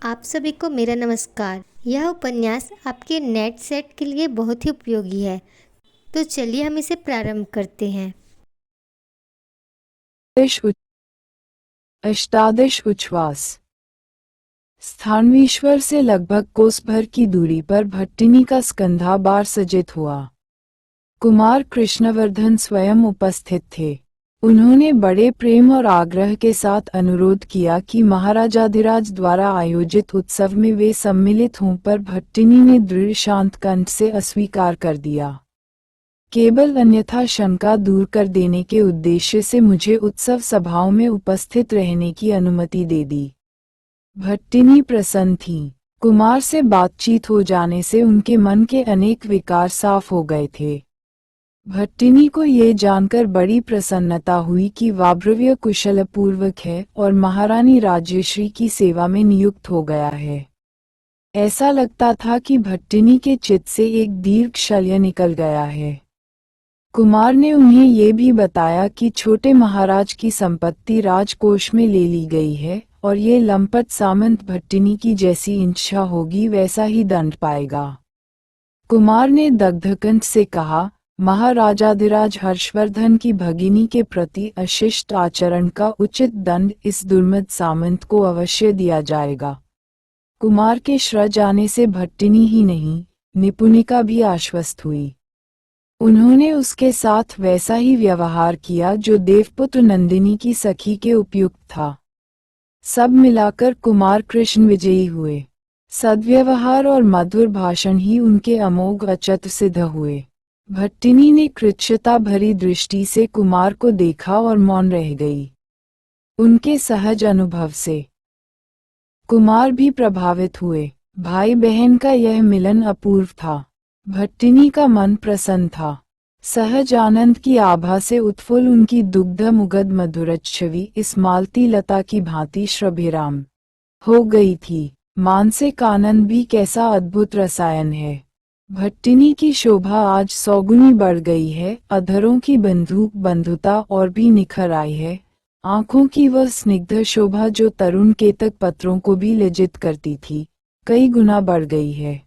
आप सभी को मेरा नमस्कार। यह उपन्यास आपके नेट सेट के लिए बहुत ही उपयोगी है, तो चलिए हम इसे प्रारंभ करते हैं। अष्टादश उच्छ्वास। स्थानवीश्वर से लगभग कोस भर की दूरी पर भट्टिनी का स्कंधा बार सज्जित हुआ। कुमार कृष्णवर्धन स्वयं उपस्थित थे। उन्होंने बड़े प्रेम और आग्रह के साथ अनुरोध किया कि महाराजाधिराज द्वारा आयोजित उत्सव में वे सम्मिलित हों, पर भट्टिनी ने दृढ़ शांत कंठ से अस्वीकार कर दिया। केवल अन्यथा शंका दूर कर देने के उद्देश्य से मुझे उत्सव सभाओं में उपस्थित रहने की अनुमति दे दी। भट्टिनी प्रसन्न थीं। कुमार से बातचीत हो जाने से उनके मन के अनेक विकार साफ हो गए थे। भट्टिनी को ये जानकर बड़ी प्रसन्नता हुई कि वाभ्रव्य कुशलपूर्वक है और महारानी राज्यश्री की सेवा में नियुक्त हो गया है। ऐसा लगता था कि भट्टिनी के चित्त से एक दीर्घ शल्य निकल गया है। कुमार ने उन्हें ये भी बताया कि छोटे महाराज की संपत्ति राजकोष में ले ली गई है और ये लंपट सामंत भट्टिनी की जैसी इच्छा होगी वैसा ही दंड पाएगा। कुमार ने दग्धकंठ से कहा, महाराजाधिराज हर्षवर्धन की भगिनी के प्रति अशिष्ट आचरण का उचित दंड इस दुर्मद सामंत को अवश्य दिया जाएगा। कुमार के श्र जाने से भट्टिनी ही नहीं, निपुणिका भी आश्वस्त हुई। उन्होंने उसके साथ वैसा ही व्यवहार किया जो देवपुत्र नंदिनी की सखी के उपयुक्त था। सब मिलाकर कुमार कृष्ण विजयी हुए। सद्व्यवहार और मधुर भाषण ही उनके अमोघ अचत सिद्ध हुए। भट्टिनी ने कृच्छता भरी दृष्टि से कुमार को देखा और मौन रह गई। उनके सहज अनुभव से कुमार भी प्रभावित हुए। भाई बहन का यह मिलन अपूर्व था। भट्टिनी का मन प्रसन्न था। सहज आनंद की आभा से उत्फुल्ल उनकी दुग्ध मुग्ध मधुरच्छवि इस मालती लता की भांति श्रभिराम हो गई थी। मानसिक आनंद भी कैसा अद्भुत रसायन है। भट्टिनी की शोभा आज सौगुनी बढ़ गई है। अधरों की बंधुता और भी निखर आई है। आंखों की वह स्निग्ध शोभा जो तरुण केतक पत्रों को भी लज्जित करती थी, कई गुना बढ़ गई है।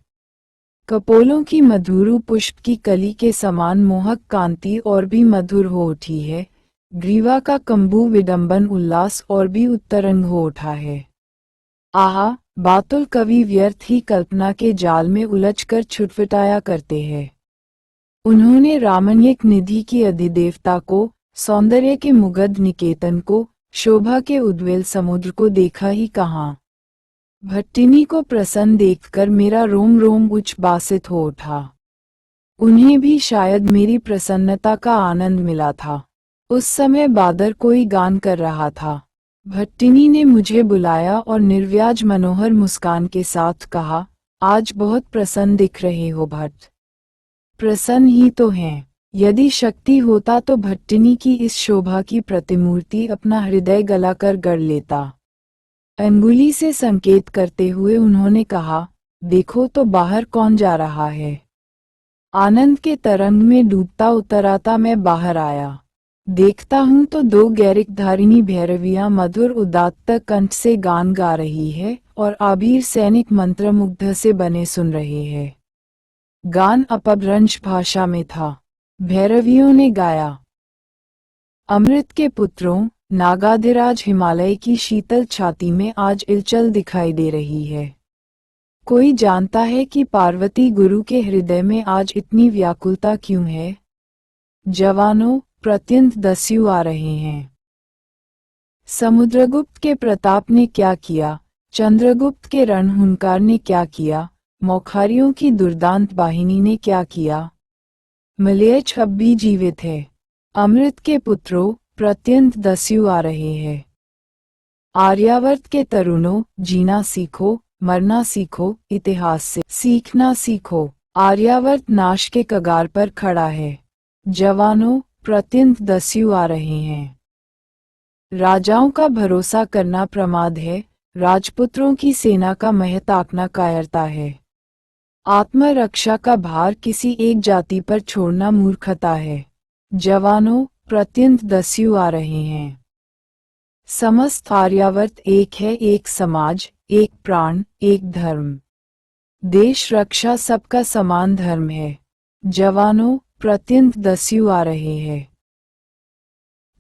कपोलों की मधुरू पुष्प की कली के समान मोहक कांति और भी मधुर हो उठी है। ग्रीवा का कंबू विडंबन उल्लास और भी उत्तरंग हो उठा है। आहा, बातुल कवि व्यर्थ ही कल्पना के जाल में उलझकर छुटपुटाया करते हैं। उन्होंने रामण्यक निधि की अधिदेवता को, सौंदर्य के मुग्ध निकेतन को, शोभा के उद्वेल समुद्र को देखा ही कहाँ। भट्टिनी को प्रसन्न देखकर मेरा रोम रोम उच्छ्वासित हो उठा। उन्हें भी शायद मेरी प्रसन्नता का आनंद मिला था। उस समय बादर कोई गान कर रहा था। भट्टिनी ने मुझे बुलाया और निर्व्याज मनोहर मुस्कान के साथ कहा, आज बहुत प्रसन्न दिख रहे हो भट्ट। प्रसन्न ही तो हैं। यदि शक्ति होता तो भट्टिनी की इस शोभा की प्रतिमूर्ति अपना हृदय गलाकर गढ़ लेता। अंगुली से संकेत करते हुए उन्होंने कहा, देखो तो बाहर कौन जा रहा है। आनंद के तरंग में डूबता उतराता मैं बाहर आया। देखता हूँ तो दो गैरिकधारिणी भैरवियाँ मधुर उदात्त कंठ से गान गा रही है और आबीर सैनिक मंत्रमुग्ध से बने सुन रहे हैं। गान अपभ्रंश भाषा में था। भैरवियों ने गाया, अमृत के पुत्रों, नागाधिराज हिमालय की शीतल छाती में आज इलचल दिखाई दे रही है। कोई जानता है कि पार्वती गुरु के हृदय में आज इतनी व्याकुलता क्यों है? जवानों, प्रत्यंत दस्यु आ रहे हैं। समुद्रगुप्त के प्रताप ने क्या किया, चंद्रगुप्त के रणहुंकार ने क्या किया, मौखारियों की दुर्दांत वाहिनी ने क्या किया? मलयछ अब भी जीवित है। अमृत के पुत्रों, प्रत्यंत दस्यु आ रहे हैं। आर्यावर्त के तरुणों, जीना सीखो, मरना सीखो, इतिहास से सीखना सीखो। आर्यावर्त नाश के कगार पर खड़ा है। जवानों, प्रत्यंत दस्यु आ रहे हैं। राजाओं का भरोसा करना प्रमाद है। राजपुत्रों की सेना का महत आंकना कायरता है। आत्मरक्षा का भार किसी एक जाति पर छोड़ना मूर्खता है। जवानों, प्रत्यंत दस्यु आ रहे हैं। समस्त आर्यावर्त एक है, एक समाज, एक प्राण, एक धर्म। देश रक्षा सबका समान धर्म है। जवानों, प्रत्यंत दस्यु आ रहे हैं।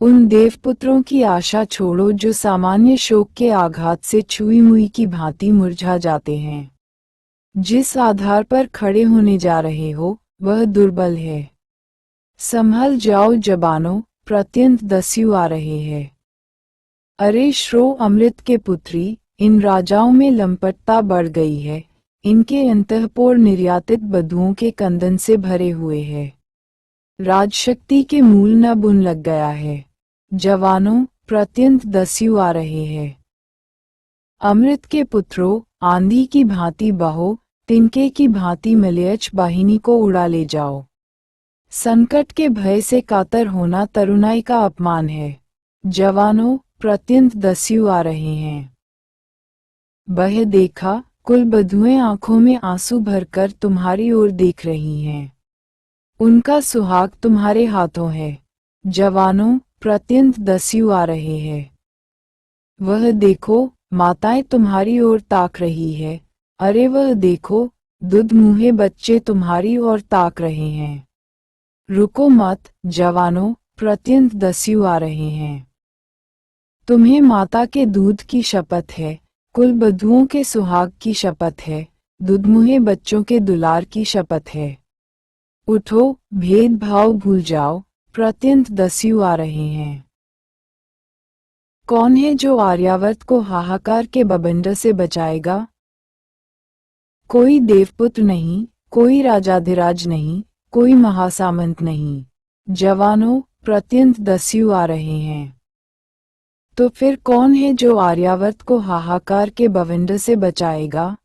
उन देवपुत्रों की आशा छोड़ो जो सामान्य शोक के आघात से छुई मुई की भांति मुरझा जाते हैं। जिस आधार पर खड़े होने जा रहे हो वह दुर्बल है। संभल जाओ जवानों, प्रत्यंत दस्यु आ रहे हैं। अरे श्रो अमृत के पुत्री, इन राजाओं में लंपटता बढ़ गई है। इनके अंतःपुर निर्यातित बधुओं के कंदन से भरे हुए हैं। राजशक्ति के मूल न बुन लग गया है। जवानों, प्रत्यंत दस्यु आ रहे हैं। अमृत के पुत्रों, आंधी की भांति बहो, तिनके की भांति मलयच वाहिनी को उड़ा ले जाओ। संकट के भय से कातर होना तरुणाई का अपमान है। जवानों, प्रत्यंत दस्यु आ रहे हैं। वह देखा, कुल बधुएं आंखों में आंसू भरकर तुम्हारी ओर देख रही हैं। उनका सुहाग तुम्हारे हाथों है। जवानों, प्रत्यंत दस्यु आ रहे हैं। वह देखो, माताएं तुम्हारी ओर ताक रही है। अरे वह देखो, दूध मुँहे बच्चे तुम्हारी ओर ताक रहे हैं। रुको मत, जवानों, प्रत्यंत दस्यु आ रहे हैं। तुम्हें माता के दूध की शपथ है, कुल बधुओं के सुहाग की शपथ है, दूधमुहे बच्चों के दुलार की शपथ है। उठो, भेदभाव भूल जाओ, प्रत्यंत दस्यु आ रहे हैं। कौन है जो आर्यावर्त को हाहाकार के बवंडर से बचाएगा? कोई देवपुत्र नहीं, कोई राजाधिराज नहीं, कोई महासामंत नहीं। जवानों, प्रत्यंत दस्यु आ रहे हैं। तो फिर कौन है जो आर्यावर्त को हाहाकार के बवंडर से बचाएगा?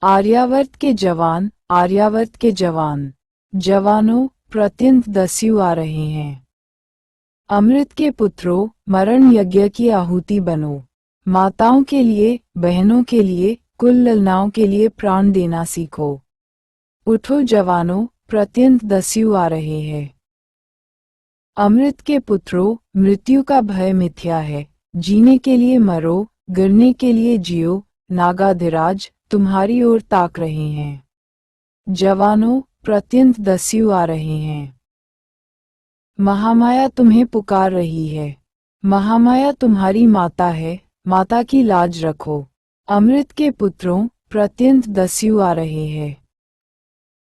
आर्यावर्त के जवान, आर्यावर्त के जवान। जवानों, प्रत्यंत दस्यु आ रहे हैं। अमृत के पुत्रों, मरण यज्ञ की आहुति बनो। माताओं के लिए, बहनों के लिए, कुल ललनाओं के लिए प्राण देना सीखो। उठो जवानों, प्रत्यंत दस्यु आ रहे हैं। अमृत के पुत्रों, मृत्यु का भय मिथ्या है। जीने के लिए मरो, गिरने के लिए जियो। नागाधिराज तुम्हारी ओर ताक रहे हैं। जवानों, प्रत्यंत दस्यु आ रहे हैं। महामाया तुम्हें पुकार रही है। महामाया तुम्हारी माता है, माता की लाज रखो। अमृत के पुत्रों, प्रत्यंत दस्यु आ रहे हैं।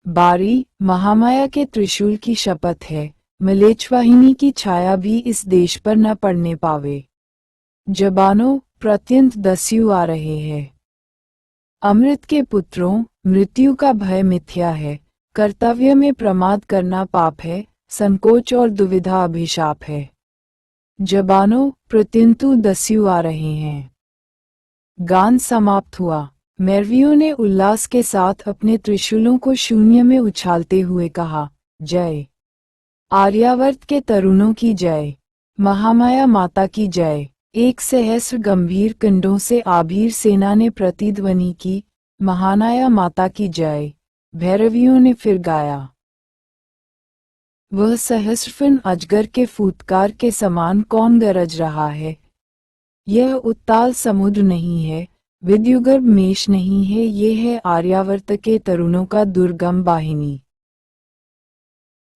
बारी, महामाया के त्रिशूल की शपथ है, म्लेच्छवाहिनी की छाया भी इस देश पर न पड़ने पावे। जवानों, प्रत्यंत दस्यु आ रहे हैं। अमृत के पुत्रों, मृत्यु का भय मिथ्या है। कर्तव्य में प्रमाद करना पाप है, संकोच और दुविधा अभिशाप है। जवानों, प्रत्यंतु दस्यु आ रहे हैं। गान समाप्त हुआ। मैरवियों ने उल्लास के साथ अपने त्रिशूलों को शून्य में उछालते हुए कहा, जय। आर्यावर्त के तरुणों की जय। महामाया माता की जय। एक सहस्र गंभीर कंडों से आभीर सेना ने प्रतिध्वनि की, महानाया माता की जय। भैरवियों ने फिर गाया। वह सहस्रफिन अजगर के फूत्कार के समान कौन गरज रहा है? यह उत्ताल समुद्र नहीं है, विद्युगर्भ मेष नहीं है, ये है आर्यावर्त के तरुणों का दुर्गम वाहिनी।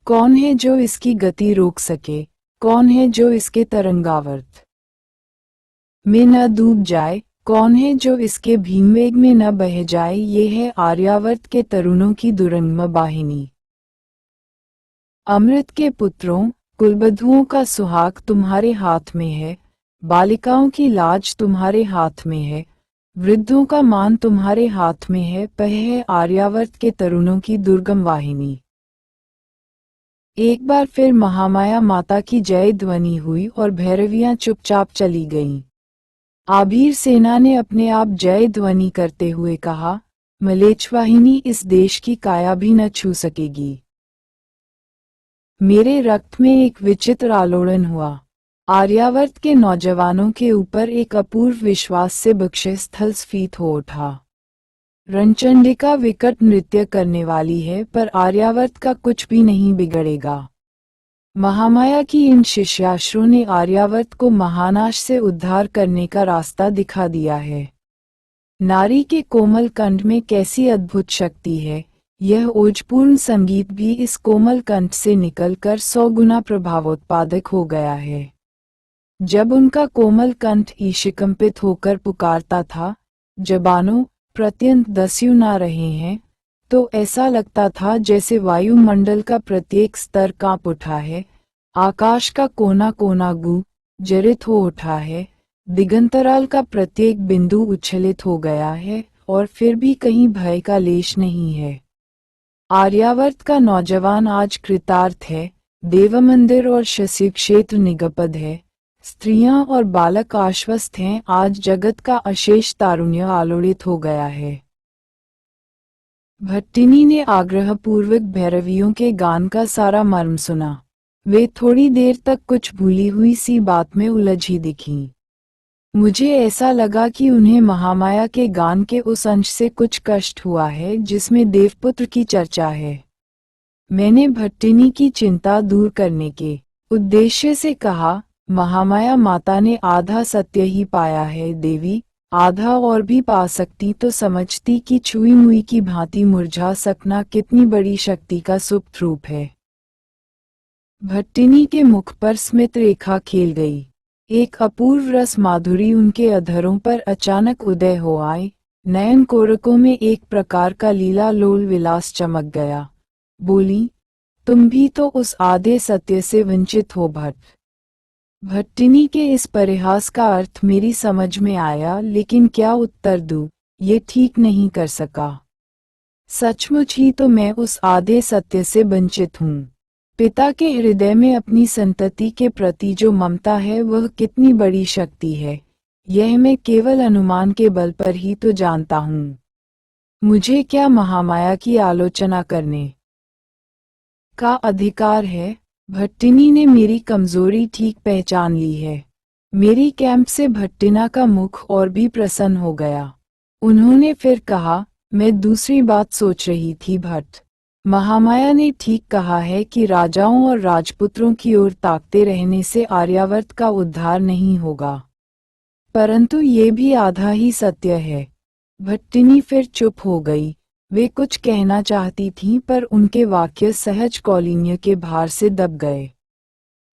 कौन है जो इसकी गति रोक सके? कौन है जो इसके तरंगावर्त में न डूब जाए? कौन है जो इसके भीमवेग में न बह जाए? ये है आर्यावर्त के तरुणों की दुरंगम वाहिनी। अमृत के पुत्रों, कुलबधुओं का सुहाग तुम्हारे हाथ में है, बालिकाओं की लाज तुम्हारे हाथ में है, वृद्धों का मान तुम्हारे हाथ में है। वह है आर्यावर्त के तरुणों की दुर्गम वाहिनी। एक बार फिर महामाया माता की जय ध्वनि हुई और भैरवियां चुपचाप चली गईं। आभीर सेना ने अपने आप जय ध्वनि करते हुए कहा, म्लेच्छवाहिनी इस देश की काया भी न छू सकेगी। मेरे रक्त में एक विचित्र आलोड़न हुआ। आर्यावर्त के नौजवानों के ऊपर एक अपूर्व विश्वास से बक्षस्थल स्फीत हो उठा। रणचंडिका विकट नृत्य करने वाली है, पर आर्यावर्त का कुछ भी नहीं बिगड़ेगा। महामाया की इन शिष्याश्रों ने आर्यावर्त को महानाश से उद्धार करने का रास्ता दिखा दिया है। नारी के कोमल कंठ में कैसी अद्भुत शक्ति है। यह ओजपूर्ण संगीत भी इस कोमल कंठ से निकलकर 100 गुना प्रभावोत्पादक हो गया है। जब उनका कोमल कंठ ईशकंपित होकर पुकारता था, जबानों प्रत्यंत दस्यु ना रहे हैं, तो ऐसा लगता था जैसे वायुमंडल का प्रत्येक स्तर कांप उठा है, आकाश का कोना कोना जरित हो उठा है, दिगंतराल का प्रत्येक बिंदु उच्छलित हो गया है, और फिर भी कहीं भय का लेश नहीं है। आर्यावर्त का नौजवान आज कृतार्थ है, देवमंदिर और शशि क्षेत्र निगपद है, स्त्रियां और बालक आश्वस्त हैं, आज जगत का अशेष तारुण्य आलोड़ित हो गया है। भट्टिनी ने आग्रहपूर्वक भैरवियों के गान का सारा मर्म सुना। वे थोड़ी देर तक कुछ भूली हुई सी बात में उलझी दिखीं। मुझे ऐसा लगा कि उन्हें महामाया के गान के उस अंश से कुछ कष्ट हुआ है जिसमें देवपुत्र की चर्चा है। मैंने भट्टिनी की चिंता दूर करने के उद्देश्य से कहा, महामाया माता ने आधा सत्य ही पाया है देवी, आधा और भी पा सकती तो समझती कि छुई मुई की भांति मुरझा सकना कितनी बड़ी शक्ति का सुप्त रूप है। भट्टिनी के मुख पर स्मित रेखा खेल गई। एक अपूर्व रस माधुरी उनके अधरों पर अचानक उदय हो आई। नयन कोरकों में एक प्रकार का लीला लोल विलास चमक गया। बोली, तुम भी तो उस आधे सत्य से वंचित हो भट्ट। भट्टिनी के इस परिहास का अर्थ मेरी समझ में आया, लेकिन क्या उत्तर दूं, ये ठीक नहीं कर सका। सचमुच ही तो मैं उस आधे सत्य से वंचित हूँ। पिता के हृदय में अपनी संतति के प्रति जो ममता है वह कितनी बड़ी शक्ति है, यह मैं केवल अनुमान के बल पर ही तो जानता हूँ। मुझे क्या महामाया की आलोचना करने का अधिकार है? भट्टिनी ने मेरी कमजोरी ठीक पहचान ली है। मेरी कैंप से भट्टिना का मुख और भी प्रसन्न हो गया। उन्होंने फिर कहा, मैं दूसरी बात सोच रही थी भट्ट। महामाया ने ठीक कहा है कि राजाओं और राजपुत्रों की ओर ताकते रहने से आर्यावर्त का उद्धार नहीं होगा, परंतु ये भी आधा ही सत्य है। भट्टिनी फिर चुप हो गई। वे कुछ कहना चाहती थीं पर उनके वाक्य सहज कौलीन्य के भार से दब गए।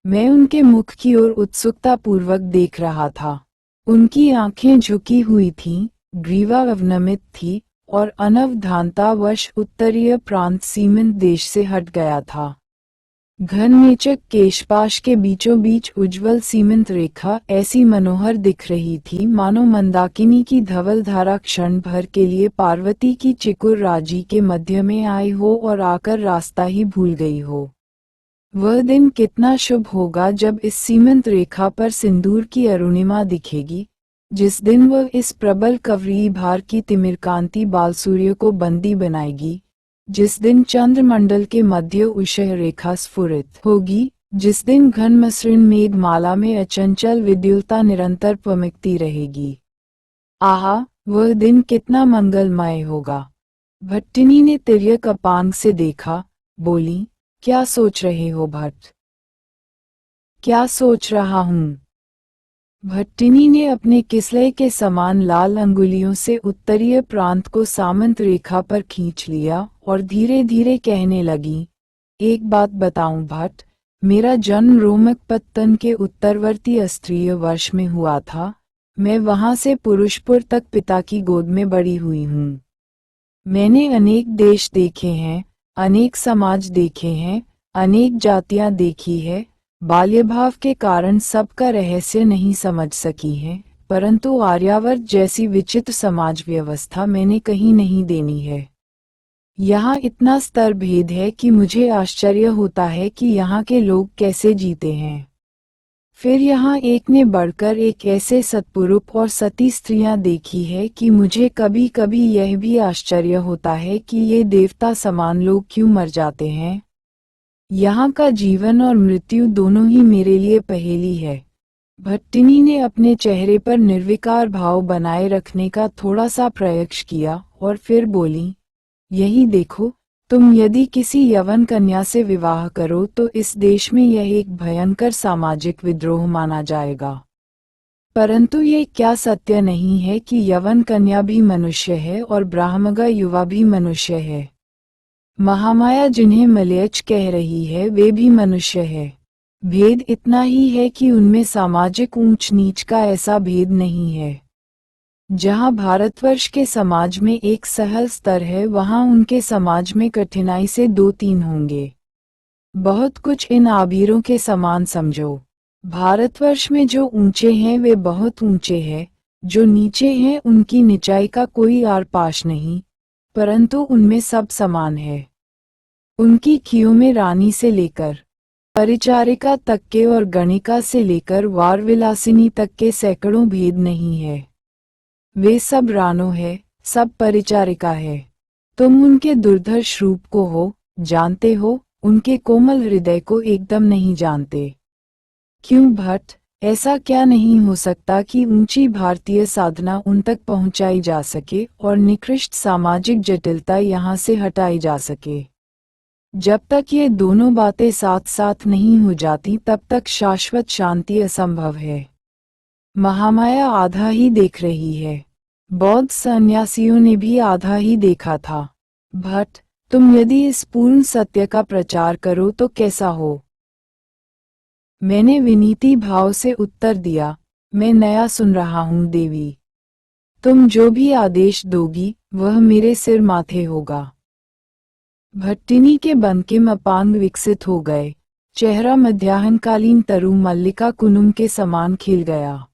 मैं उनके मुख की ओर उत्सुकतापूर्वक देख रहा था। उनकी आंखें झुकी हुई थीं, ग्रीवा अवनमित थी और अनवधानतावश उत्तरीय प्रांत सीमिंत देश से हट गया था। घन मेचक केशपाश के बीचों बीच उज्ज्वल सीमिंत रेखा ऐसी मनोहर दिख रही थी मानो मंदाकिनी की धवल धारा क्षण भर के लिए पार्वती की चिकुर राजी के मध्य में आई हो और आकर रास्ता ही भूल गई हो। वह दिन कितना शुभ होगा जब इस सीमिंत रेखा पर सिंदूर की अरुणिमा दिखेगी, जिस दिन वह इस प्रबल कवरीय भार की तिमिरकांति बालसूर्य को बंदी बनाएगी, जिस दिन चंद्रमंडल के मध्य उषः रेखा स्फुरित होगी, जिस दिन घन मसृण मेघमाला में अचंचल विद्युलता निरंतर पमकती रहेगी। आहा, वह दिन कितना मंगलमय होगा। भट्टिनी ने तिर्यक अपांग से देखा। बोली, क्या सोच रहे हो भट्ट? क्या सोच रहा हूँ? भट्टिनी ने अपने किसलय के समान लाल अंगुलियों से उत्तरीय प्रांत को सामंत रेखा पर खींच लिया और धीरे धीरे कहने लगी, एक बात बताऊं भट्ट, मेरा जन्म रोमकपत्तन के उत्तरवर्ती अस्त्रीय वर्ष में हुआ था। मैं वहां से पुरुषपुर तक पिता की गोद में बड़ी हुई हूँ। मैंने अनेक देश देखे हैं, अनेक समाज देखे हैं, अनेक जातियां देखी है। बाल्यभाव के कारण सबका रहस्य नहीं समझ सकी है, परंतु आर्यावर्त जैसी विचित्र समाज व्यवस्था मैंने कहीं नहीं देनी है। यहाँ इतना स्तर भेद है कि मुझे आश्चर्य होता है कि यहाँ के लोग कैसे जीते हैं। फिर यहाँ एक ने बढ़कर एक ऐसे सत्पुरुष और सती स्त्रियां देखी है कि मुझे कभी कभी यह भी आश्चर्य होता है कि ये देवता समान लोग क्यों मर जाते हैं। यहाँ का जीवन और मृत्यु दोनों ही मेरे लिए पहेली है। भट्टिनी ने अपने चेहरे पर निर्विकार भाव बनाए रखने का थोड़ा सा प्रयास किया और फिर बोली, यही देखो, तुम यदि किसी यवन कन्या से विवाह करो तो इस देश में यह एक भयंकर सामाजिक विद्रोह माना जाएगा। परंतु ये क्या सत्य नहीं है कि यवन कन्या भी मनुष्य है और ब्राह्मगा युवा भी मनुष्य है। महामाया जिन्हें मलेच्छ कह रही है वे भी मनुष्य है। भेद इतना ही है कि उनमें सामाजिक ऊंच नीच का ऐसा भेद नहीं है। जहां भारतवर्ष के समाज में एक सहल स्तर है वहां उनके समाज में कठिनाई से 2-3 होंगे। बहुत कुछ इन आबिरों के समान समझो। भारतवर्ष में जो ऊंचे हैं वे बहुत ऊंचे हैं, जो नीचे हैं उनकी निचाई का कोई आर पाश नहीं, परंतु उनमें सब समान है। उनकी खियों में रानी से लेकर परिचारिका तक के और गणिका से लेकर वारविलासिनी तक के सैकड़ों भेद नहीं है। वे सब रानो है, सब परिचारिका है। तुम उनके दुर्धर्ष रूप को हो जानते हो, उनके कोमल हृदय को एकदम नहीं जानते। क्यों भट्ट, ऐसा क्या नहीं हो सकता कि ऊंची भारतीय साधना उन तक पहुंचाई जा सके और निकृष्ट सामाजिक जटिलता यहाँ से हटाई जा सके। जब तक ये दोनों बातें साथ साथ नहीं हो जाती तब तक शाश्वत शांति असंभव है। महामाया आधा ही देख रही है। बौद्ध सन्यासियों ने भी आधा ही देखा था। भट्ट, तुम यदि इस पूर्ण सत्य का प्रचार करो तो कैसा हो? मैंने विनीति भाव से उत्तर दिया, मैं नया सुन रहा हूँ देवी। तुम जो भी आदेश दोगी वह मेरे सिर माथे होगा। भट्टिनी के बंकिम अपांग विकसित हो गए। चेहरा मध्याह्नकालीन तरु मल्लिका कुनुम के समान खिल गया।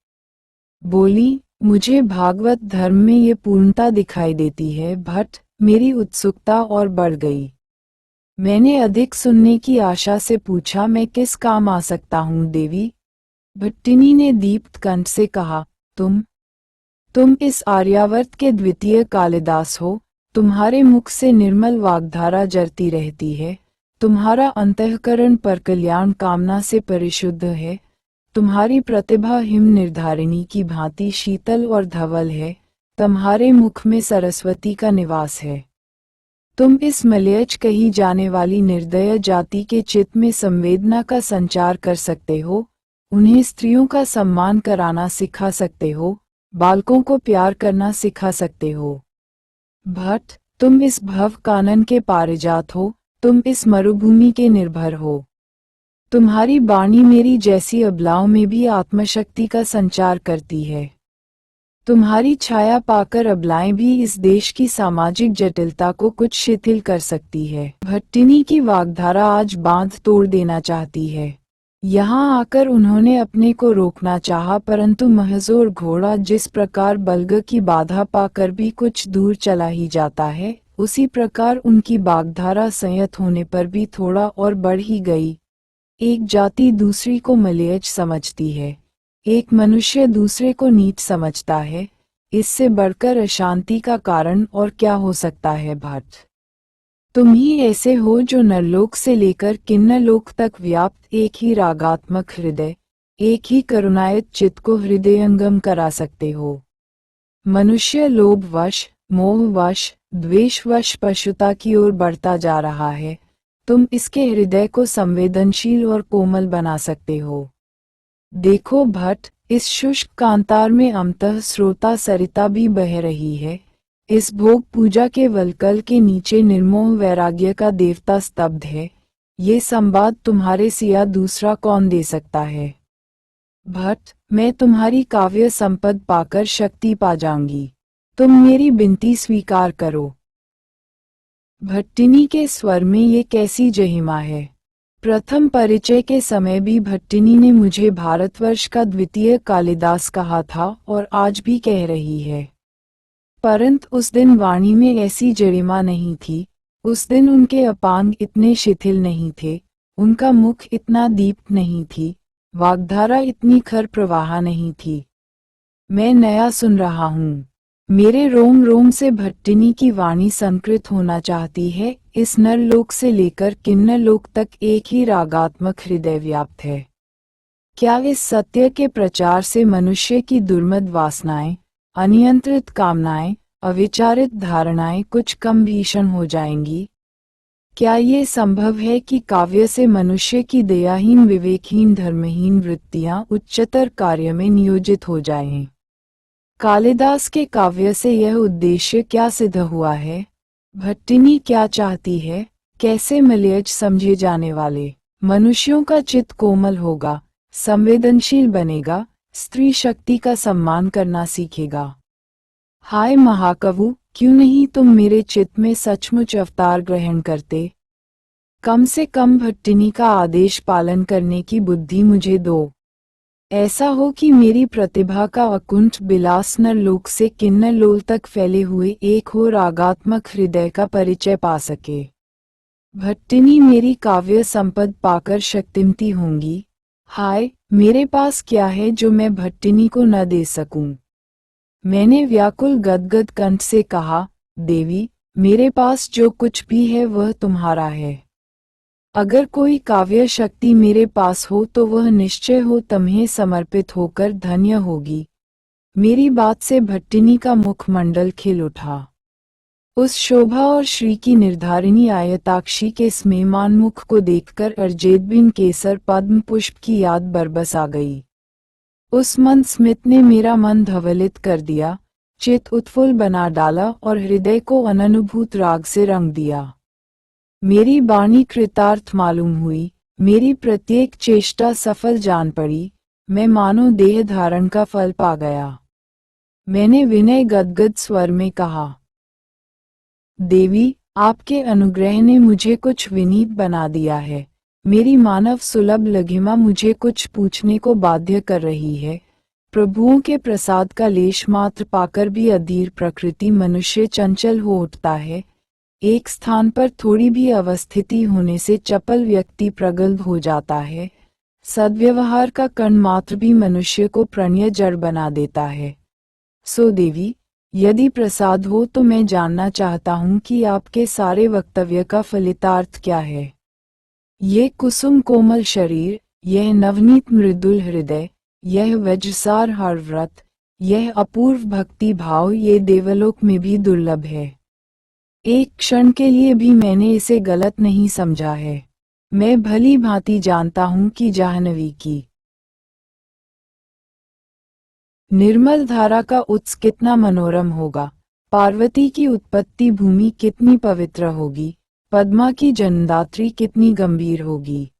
बोली, मुझे भागवत धर्म में ये पूर्णता दिखाई देती है। भट्ट, मेरी उत्सुकता और बढ़ गई। मैंने अधिक सुनने की आशा से पूछा, मैं किस काम आ सकता हूँ देवी? भट्टिनी ने दीप्त कंठ से कहा, तुम इस आर्यावर्त के द्वितीय कालिदास हो। तुम्हारे मुख से निर्मल वाग्धारा जरती रहती है। तुम्हारा अंतःकरण पर कल्याण कामना से परिशुद्ध है। तुम्हारी प्रतिभा हिम निर्धारिणी की भांति शीतल और धवल है। तुम्हारे मुख में सरस्वती का निवास है। तुम इस मलेच्छ कही जाने वाली निर्दय जाति के चित्त में संवेदना का संचार कर सकते हो। उन्हें स्त्रियों का सम्मान कराना सिखा सकते हो, बालकों को प्यार करना सिखा सकते हो। भट्ट, तुम इस भव कानन के पारिजात हो। तुम इस मरुभूमि के निर्भर हो। तुम्हारी वाणी मेरी जैसी अबलाओं में भी आत्मशक्ति का संचार करती है। तुम्हारी छाया पाकर अबलाएं भी इस देश की सामाजिक जटिलता को कुछ शिथिल कर सकती है। भट्टिनी की वाग्धारा आज बांध तोड़ देना चाहती है। यहाँ आकर उन्होंने अपने को रोकना चाहा, परंतु महजोर घोड़ा जिस प्रकार बलग की बाधा पाकर भी कुछ दूर चला ही जाता है, उसी प्रकार उनकी वाग्धारा संयत होने पर भी थोड़ा और बढ़ ही गई। एक जाति दूसरी को मलेच्छ समझती है, एक मनुष्य दूसरे को नीच समझता है। इससे बढ़कर अशांति का कारण और क्या हो सकता है? भट्ट, तुम ही ऐसे हो जो नरलोक से लेकर किन्नरलोक तक व्याप्त एक ही रागात्मक हृदय, एक ही करुणायत चित्त को हृदयंगम करा सकते हो। मनुष्य लोभवश, मोहवश, द्वेषवश पशुता की ओर बढ़ता जा रहा है। तुम इसके हृदय को संवेदनशील और कोमल बना सकते हो। देखो भट्ट, इस शुष्क कांतार में अमतः स्रोता सरिता भी बह रही है। इस भोग पूजा के वलकल के नीचे निर्मोह वैराग्य का देवता स्तब्ध है। ये संवाद तुम्हारे सिया दूसरा कौन दे सकता है? भट्ट, मैं तुम्हारी काव्य संपद पाकर शक्ति पा जाऊंगी। तुम मेरी विनती स्वीकार करो। भट्टिनी के स्वर में ये कैसी जहिमा है। प्रथम परिचय के समय भी भट्टिनी ने मुझे भारतवर्ष का द्वितीय कालिदास कहा था और आज भी कह रही है। परंतु उस दिन वाणी में ऐसी जड़िमा नहीं थी। उस दिन उनके अपांग इतने शिथिल नहीं थे, उनका मुख इतना दीप्त नहीं थी, वाग्धारा इतनी खर प्रवाह नहीं थी। मैं नया सुन रहा हूँ। मेरे रोम रोम से भट्टिनी की वाणी संकृत होना चाहती है। इस नरलोक से लेकर किन्नरलोक तक एक ही रागात्मक हृदय व्याप्त है। क्या इस सत्य के प्रचार से मनुष्य की दुर्मद वासनाएं, अनियंत्रित कामनाएं, अविचारित धारणाएं कुछ कम भीषण हो जाएंगी? क्या ये संभव है कि काव्य से मनुष्य की दयाहीन, विवेकहीन, धर्महीन वृत्तियां उच्चतर कार्य में नियोजित हो जाएं? कालिदास के काव्य से यह उद्देश्य क्या सिद्ध हुआ है? भट्टिनी क्या चाहती है? कैसे मलयज समझे जाने वाले मनुष्यों का चित्त कोमल होगा, संवेदनशील बनेगा, स्त्री शक्ति का सम्मान करना सीखेगा। हाय महाकवु, क्यों नहीं तुम मेरे चित्त में सचमुच अवतार ग्रहण करते? कम से कम भट्टिनी का आदेश पालन करने की बुद्धि मुझे दो। ऐसा हो कि मेरी प्रतिभा का अकुंठ विलास नरलोक से किन्नर लोल तक फैले हुए एक हो रागात्मक हृदय का परिचय पा सके। भट्टिनी मेरी काव्य संपद पाकर शक्तिमती होंगी। हाय, मेरे पास क्या है जो मैं भट्टिनी को न दे सकूं? मैंने व्याकुल गदगद कंठ से कहा, देवी, मेरे पास जो कुछ भी है वह तुम्हारा है। अगर कोई काव्य शक्ति मेरे पास हो तो वह निश्चय हो तुम्हें समर्पित होकर धन्य होगी। मेरी बात से भट्टिनी का मुखमंडल खिल उठा। उस शोभा और श्री की निर्धारिणी आयताक्षी के स्मेमान मुख को देखकर अर्जेदबिन केसर पद्म पुष्प की याद बरबस आ गई। उस मंद स्मित ने मेरा मन धवलित कर दिया, चित्त उत्फुल्ल बना डाला और हृदय को अननुभूत राग से रंग दिया। मेरी वाणी कृतार्थ मालूम हुई, मेरी प्रत्येक चेष्टा सफल जान पड़ी, मैं मानो देह धारण का फल पा गया। मैंने विनय गदगद स्वर में कहा, देवी, आपके अनुग्रह ने मुझे कुछ विनीत बना दिया है। मेरी मानव सुलभ लघिमा मुझे कुछ पूछने को बाध्य कर रही है। प्रभुओं के प्रसाद का लेश मात्र पाकर भी अधीर प्रकृति मनुष्य चंचल हो उठता है। एक स्थान पर थोड़ी भी अवस्थिति होने से चपल व्यक्ति प्रगल्भ हो जाता है। सद्व्यवहार का कण मात्र भी मनुष्य को प्रणय जड़ बना देता है। सो देवी, यदि प्रसाद हो तो मैं जानना चाहता हूँ कि आपके सारे वक्तव्य का फलितार्थ क्या है। ये कुसुम कोमल शरीर, यह नवनीत मृदुल हृदय, यह वज्रसार हर व्रत, यह अपूर्व भक्ति भाव ये देवलोक में भी दुर्लभ है। एक क्षण के लिए भी मैंने इसे गलत नहीं समझा है। मैं भली भांति जानता हूँ कि जाह्नवी की निर्मल धारा का उत्स कितना मनोरम होगा, पार्वती की उत्पत्ति भूमि कितनी पवित्र होगी, पद्मा की जन्मदात्री कितनी गंभीर होगी।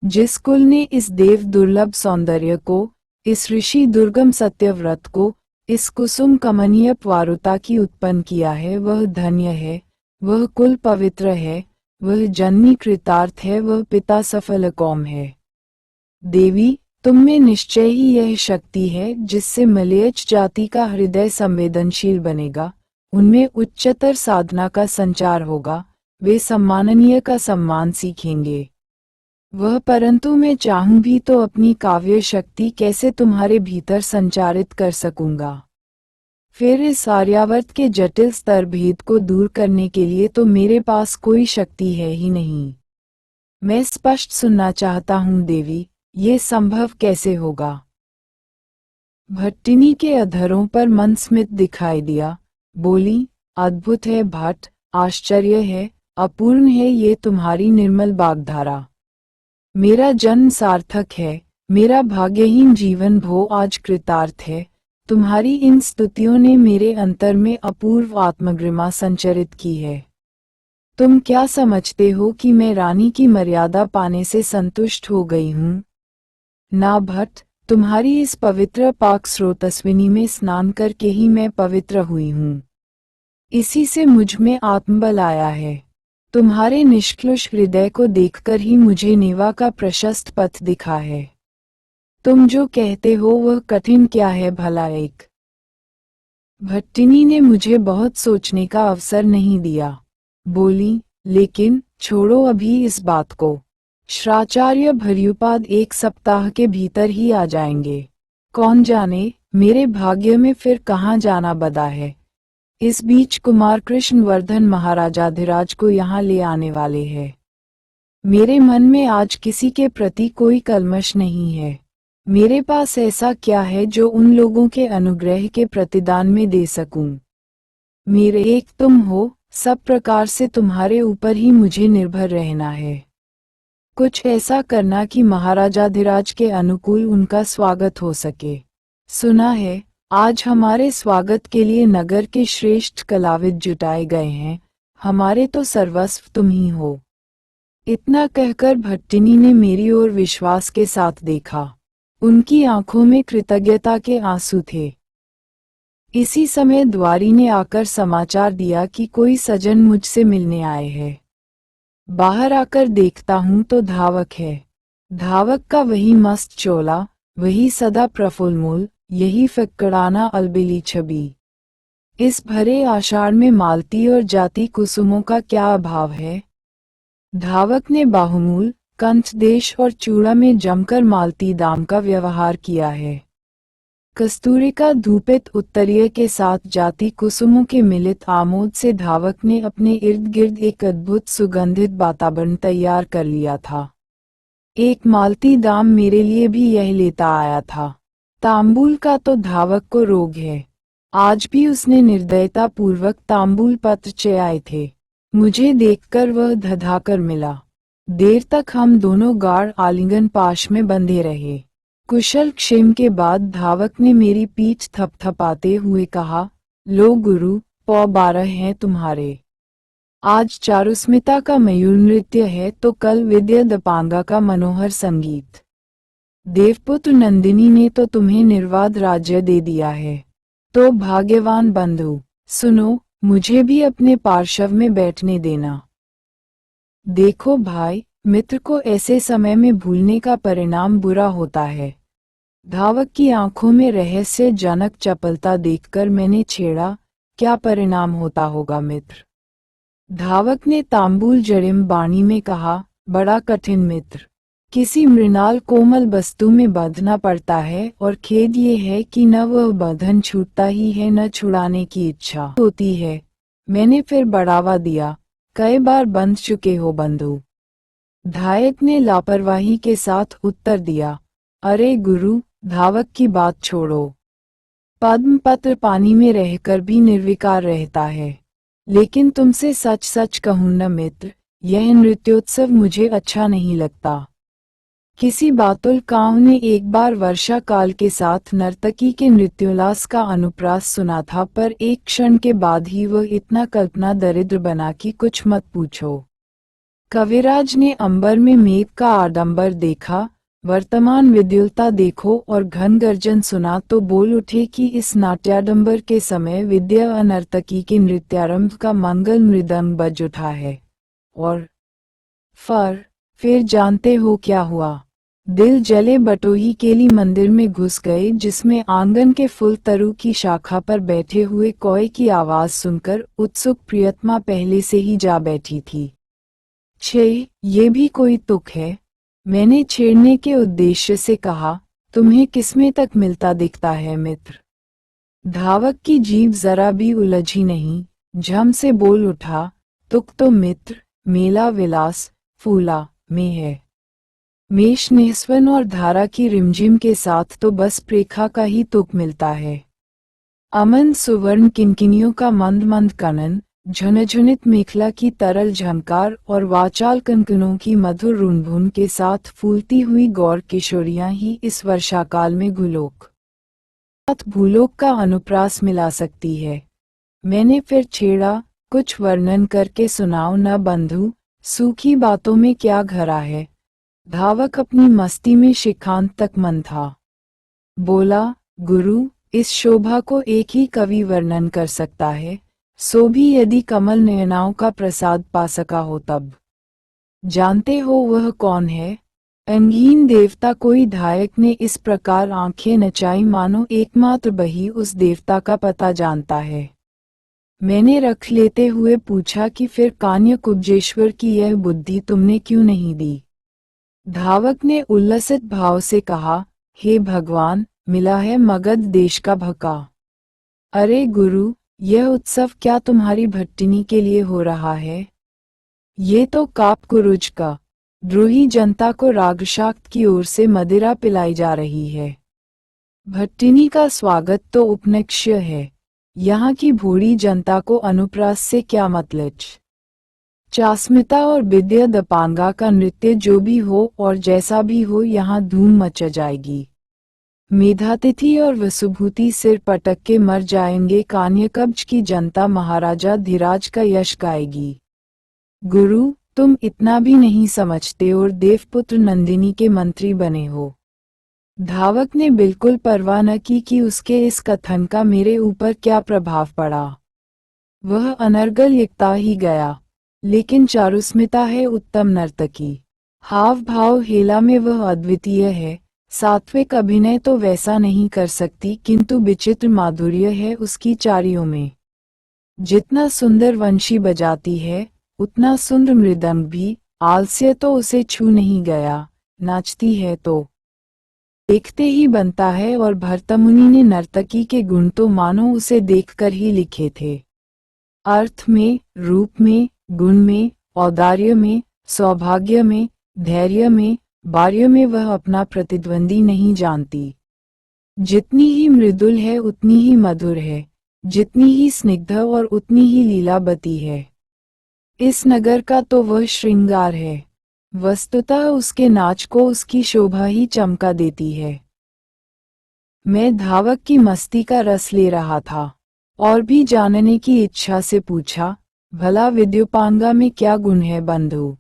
जिस कुल ने इस देव दुर्लभ सौंदर्य को, इस ऋषि दुर्गम सत्यव्रत को, इस कुसुम कमनीय वारुता की उत्पन्न किया है वह धन्य है, वह कुल पवित्र है, वह जननी कृतार्थ है, वह पिता सफल कौम है। देवी, तुम में निश्चय ही यह शक्ति है जिससे मलयज जाति का हृदय संवेदनशील बनेगा, उनमें उच्चतर साधना का संचार होगा, वे सम्माननीय का सम्मान सीखेंगे। वह परंतु मैं चाहूं भी तो अपनी काव्य शक्ति कैसे तुम्हारे भीतर संचारित कर सकूंगा? फिर इस आर्यावर्त के जटिल स्तर भेद को दूर करने के लिए तो मेरे पास कोई शक्ति है ही नहीं। मैं स्पष्ट सुनना चाहता हूँ देवी, ये संभव कैसे होगा? भट्टिनी के अधरों पर मंदस्मित दिखाई दिया, बोली, अद्भुत है भट्ट, आश्चर्य है, अपूर्ण है ये तुम्हारी निर्मल वाग्धारा। मेरा जन्म सार्थक है, मेरा भाग्यहीन जीवन भो आज कृतार्थ है। तुम्हारी इन स्तुतियों ने मेरे अंतर में अपूर्व आत्मग्रिमा संचरित की है। तुम क्या समझते हो कि मैं रानी की मर्यादा पाने से संतुष्ट हो गई हूँ? ना भट्ट, तुम्हारी इस पवित्र पाक स्रोतस्विनी में स्नान करके ही मैं पवित्र हुई हूँ। इसी से मुझ में आत्मबल आया है। तुम्हारे निष्कलुष हृदय को देखकर ही मुझे नेवा का प्रशस्त पथ दिखा है। तुम जो कहते हो वह कठिन क्या है भला? एक भट्टिनी ने मुझे बहुत सोचने का अवसर नहीं दिया। बोली, लेकिन छोड़ो अभी इस बात को। श्राचार्य भर्युपाद 1 सप्ताह के भीतर ही आ जाएंगे। कौन जाने मेरे भाग्य में फिर कहाँ जाना बदा है। इस बीच कुमार कृष्णवर्धन महाराजाधिराज को यहाँ ले आने वाले हैं। मेरे मन में आज किसी के प्रति कोई कलमश नहीं है। मेरे पास ऐसा क्या है जो उन लोगों के अनुग्रह के प्रतिदान में दे सकूं? मेरे एक तुम हो, सब प्रकार से तुम्हारे ऊपर ही मुझे निर्भर रहना है। कुछ ऐसा करना कि महाराजाधिराज के अनुकूल उनका स्वागत हो सके। सुना है आज हमारे स्वागत के लिए नगर के श्रेष्ठ कलाविद जुटाए गए हैं, हमारे तो सर्वस्व तुम ही हो। इतना कहकर भट्टिनी ने मेरी ओर विश्वास के साथ देखा। उनकी आंखों में कृतज्ञता के आंसू थे। इसी समय द्वारी ने आकर समाचार दिया कि कोई सजन मुझसे मिलने आए हैं। बाहर आकर देखता हूं तो धावक है। धावक का वही मस्त चोला, वही सदा प्रफुल्लमूल, यही फक्कड़ाना अलबेली छवि। इस भरे आषाढ़ में मालती और जाति कुसुमों का क्या अभाव है। धावक ने बाहुमूल, कंठदेश और चूड़ा में जमकर मालती दाम का व्यवहार किया है। कस्तूरिका धूपित उत्तरीय के साथ जाति कुसुमों के मिलित आमोद से धावक ने अपने इर्द गिर्द एक अद्भुत सुगंधित वातावरण तैयार कर लिया था। एक मालती दाम मेरे लिए भी यह लेता आया था। तांबूल का तो धावक को रोग है। आज भी उसने निर्दयता पूर्वक तांबूल पत्र चयाए थे। मुझे देखकर वह धधाकर मिला। देर तक हम दोनों गाढ़ आलिंगन पाश में बंधे रहे। कुशल क्षेम के बाद धावक ने मेरी पीठ थपथपाते हुए कहा, लो गुरु, 12 हैं तुम्हारे। आज चारुस्मिता का मयूर नृत्य है तो कल विद्या दपांगा का मनोहर संगीत। देवपुत्र नंदिनी ने तो तुम्हें निर्वाध राज्य दे दिया है। तो भाग्यवान बंधु, सुनो, मुझे भी अपने पार्श्व में बैठने देना। देखो भाई, मित्र को ऐसे समय में भूलने का परिणाम बुरा होता है। धावक की आंखों में रहस्यजनक चपलता देखकर मैंने छेड़ा, क्या परिणाम होता होगा मित्र। धावक ने तांबूल जड़िम बाणी में कहा, बड़ा कठिन मित्र। किसी मृणाल कोमल वस्तु में बंधना पड़ता है और खेद ये है कि न वह बंधन छूटता ही है न छुड़ाने की इच्छा होती है। मैंने फिर बढ़ावा दिया, कई बार बंध चुके हो बंधु। धायक ने लापरवाही के साथ उत्तर दिया, अरे गुरु, धावक की बात छोड़ो। पद्म पत्र पानी में रहकर भी निर्विकार रहता है। लेकिन तुमसे सच सच कहूं न मित्र, यह नृत्योत्सव मुझे अच्छा नहीं लगता। किसी बातुल कांव ने एक बार वर्षा काल के साथ नर्तकी के नृत्योल्लास का अनुप्रास सुना था, पर एक क्षण के बाद ही वह इतना कल्पना दरिद्र बना कि कुछ मत पूछो। कविराज ने अंबर में मेघ का आडंबर देखा, वर्तमान विद्युलता देखो और घन गर्जन सुना तो बोल उठे कि इस नाट्याडंबर के समय विद्या नर्तकी के नृत्यारंभ का मंगल मृदंग बज उठा है। और फिर जानते हो क्या हुआ। दिल जले बटोही केली मंदिर में घुस गए, जिसमें आंगन के फूल तरु की शाखा पर बैठे हुए कोय की आवाज सुनकर उत्सुक प्रियतमा पहले से ही जा बैठी थी। ये भी कोई तुक है। मैंने छेड़ने के उद्देश्य से कहा, तुम्हें किसमें तक मिलता दिखता है मित्र। धावक की जीभ जरा भी उलझी नहीं, झम से बोल उठा, तुक तो मित्र मेला विलास फूला में है। मेष निस्वन और धारा की रिमझिम के साथ तो बस प्रेखा का ही तुक मिलता है। अमन सुवर्ण किनकिनियों का मंद मंद कनन, झुनझुनित मेखला की तरल झनकार और वाचाल कनकनों की मधुर रुनभुन के साथ फूलती हुई गौर किशोरियां ही इस वर्षाकाल में भूलोक का अनुप्रास मिला सकती है। मैंने फिर छेड़ा, कुछ वर्णन करके सुनाओ न बंधु, सूखी बातों में क्या घरा है। धावक अपनी मस्ती में शिखांत तक मन था। बोला, गुरु, इस शोभा को एक ही कवि वर्णन कर सकता है, सो भी यदि कमल नयनाओं का प्रसाद पा सका हो तब। जानते हो वह कौन है। अंगहीन देवता कोई। धायक ने इस प्रकार आंखें नचाई मानो एकमात्र वही उस देवता का पता जानता है। मैंने रख लेते हुए पूछा कि फिर कान्य कुब्जेश्वर की यह बुद्धि तुमने क्यों नहीं दी। धावक ने उल्लसित भाव से कहा, हे भगवान, मिला है मगध देश का भका। अरे गुरु, यह उत्सव क्या तुम्हारी भट्टिनी के लिए हो रहा है। ये तो काप कुरुज का द्रोही जनता को रागशाक्त की ओर से मदिरा पिलाई जा रही है। भट्टिनी का स्वागत तो उपनक्ष्य है। यहाँ की भोली जनता को अनुप्रास से क्या मतलब। चास्मिता और विद्या दपांगा का नृत्य जो भी हो और जैसा भी हो यहाँ धूम मच जाएगी। मेधातिथि और वसुभूति सिर पटक के मर जाएंगे। कान्यकब्ज की जनता महाराजा धीराज का यश गाएगी। गुरु, तुम इतना भी नहीं समझते और देवपुत्र नंदिनी के मंत्री बने हो। धावक ने बिल्कुल परवाह न की कि उसके इस कथन का मेरे ऊपर क्या प्रभाव पड़ा। वह अनर्गल एकता ही गया। लेकिन चारुस्मिता है उत्तम नर्तकी। हाव भाव हेला में वह अद्वितीय है। सात्विक अभिनय तो वैसा नहीं कर सकती, किंतु विचित्र माधुर्य है उसकी चारियों में। जितना सुंदर वंशी बजाती है उतना सुंदर मृदंग भी। आलस्य तो उसे छू नहीं गया। नाचती है तो देखते ही बनता है। और भरतमुनि ने नर्तकी के गुण तो मानो उसे देखकर ही लिखे थे। अर्थ में, रूप में, गुण में, औदार्य में, सौभाग्य में, धैर्य में, बार्य में वह अपना प्रतिद्वंदी नहीं जानती। जितनी ही मृदुल है उतनी ही मधुर है, जितनी ही स्निग्ध और उतनी ही लीलावती है। इस नगर का तो वह श्रृंगार है। वस्तुतः उसके नाच को उसकी शोभा ही चमका देती है। मैं धावक की मस्ती का रस ले रहा था और भी जानने की इच्छा से पूछा, भला विद्युपांगा में क्या गुण है बंधु।